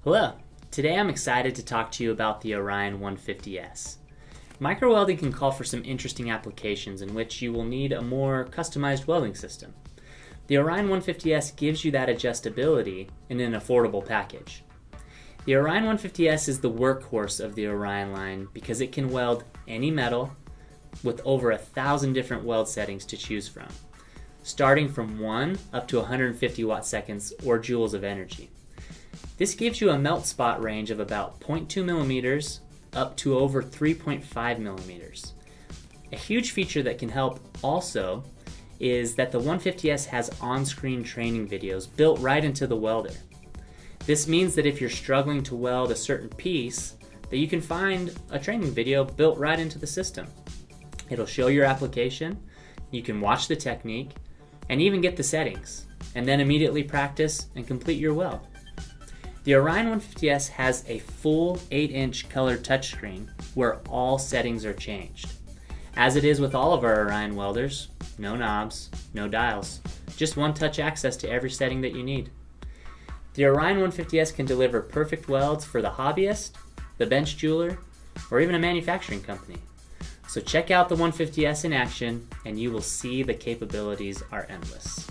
Hello, today I'm excited to talk to you about the Orion 150S. Microwelding can call for some interesting applications in which you will need a more customized welding system. The Orion 150S gives you that adjustability in an affordable package. The Orion 150S is the workhorse of the Orion line because it can weld any metal with over 1,000 different weld settings to choose from, starting from 1 up to 150 watt seconds or joules of energy. This gives you a melt spot range of about 0.2 millimeters up to over 3.5 millimeters. A huge feature that can help also is that the 150S has on-screen training videos built right into the welder. This means that if you're struggling to weld a certain piece, that you can find a training video built right into the system. It'll show your application, you can watch the technique, and even get the settings, and then immediately practice and complete your weld. The Orion 150S has a full 8-inch color touchscreen where all settings are changed. As it is with all of our Orion welders, no knobs, no dials, just one-touch access to every setting that you need. The Orion 150S can deliver perfect welds for the hobbyist, the bench jeweler, or even a manufacturing company. So check out the 150S in action and you will see the capabilities are endless.